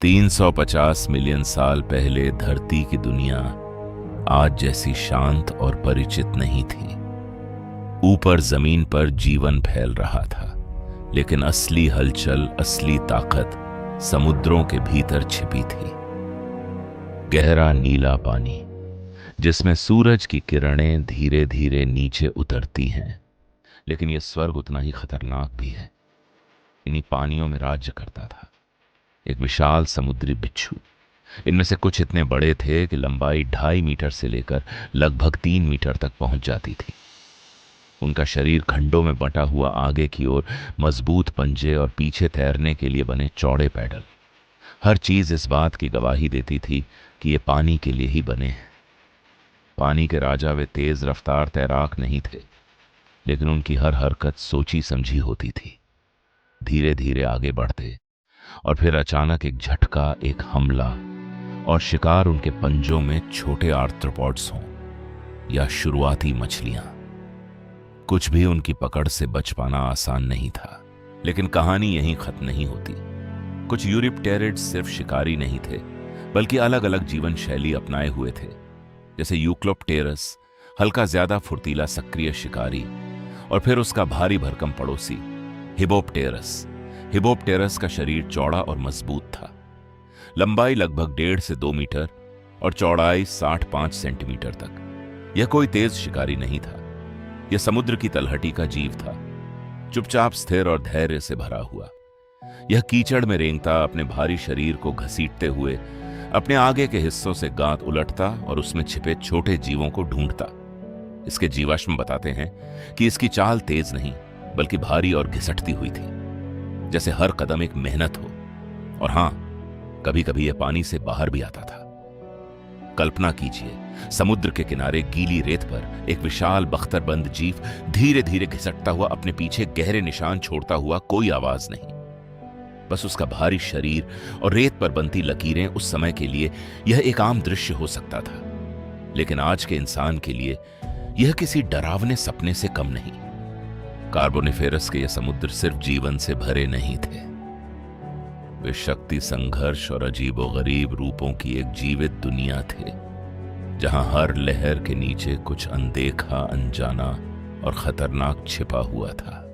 350 million साल पहले धरती की दुनिया आज जैसी शांत और परिचित नहीं थी। ऊपर जमीन पर जीवन फैल रहा था, लेकिन असली हलचल, असली ताकत समुद्रों के भीतर छिपी थी। गहरा नीला पानी जिसमें सूरज की किरणें धीरे धीरे नीचे उतरती हैं, लेकिन यह स्वर्ग उतना ही खतरनाक भी है। इन्हीं पानियों में राज्य करता था एक विशाल समुद्री बिच्छू। इनमें से कुछ इतने बड़े थे कि लंबाई 2.5 मीटर से लेकर लगभग 3 मीटर तक पहुंच जाती थी। उनका शरीर खंडों में बंटा हुआ, आगे की ओर मजबूत पंजे और पीछे तैरने के लिए बने चौड़े पैडल। हर चीज इस बात की गवाही देती थी कि ये पानी के लिए ही बने हैं। पानी के राजा वे तेज रफ्तार तैराक नहीं थे, लेकिन उनकी हर हरकत सोची समझी होती थी। धीरे धीरे आगे बढ़ते और फिर अचानक एक झटका, एक हमला, और शिकार उनके पंजों में छोटे आर्थ्रोपॉड्स हों या शुरुआती मछलियां। कुछ भी उनकी पकड़ से बच पाना आसान नहीं था। लेकिन कहानी यहीं खत्म नहीं होती। कुछ यूरिप्टेरिड्स सिर्फ शिकारी नहीं थे, बल्कि अलग अलग जीवन शैली अपनाए हुए थे। जैसे यूक्लोप्टेरस, हल्का ज्यादा फुर्तीला सक्रिय शिकारी, और फिर उसका भारी भरकम पड़ोसी हिबोप्टेरस। हिबोप्टेरस का शरीर चौड़ा और मजबूत था। लंबाई लगभग 1.5 से 2 मीटर और चौड़ाई 65 सेंटीमीटर तक। यह कोई तेज शिकारी नहीं था। यह समुद्र की तलहटी का जीव था, चुपचाप, स्थिर और धैर्य से भरा हुआ। यह कीचड़ में रेंगता, अपने भारी शरीर को घसीटते हुए अपने आगे के हिस्सों से गांत उलटता और उसमें छिपे छोटे जीवों को ढूंढता। इसके जीवाश्म बताते हैं कि इसकी चाल तेज नहीं, बल्कि भारी और घिसटती हुई थी, जैसे हर कदम एक मेहनत हो। और हां, कभी कभी यह पानी से बाहर भी आता था। कल्पना कीजिए, समुद्र के किनारे गीली रेत पर एक विशाल बख्तरबंद जीव धीरे धीरे घिसटता हुआ, अपने पीछे गहरे निशान छोड़ता हुआ। कोई आवाज नहीं, बस उसका भारी शरीर और रेत पर बनती लकीरें। उस समय के लिए यह एक आम दृश्य हो सकता था, लेकिन आज के इंसान के लिए यह किसी डरावने सपने से कम नहीं। कार्बोनिफेरस के ये समुद्र सिर्फ जीवन से भरे नहीं थे, वे शक्ति, संघर्ष और अजीबोगरीब रूपों की एक जीवित दुनिया थे, जहां हर लहर के नीचे कुछ अनदेखा, अनजाना और खतरनाक छिपा हुआ था।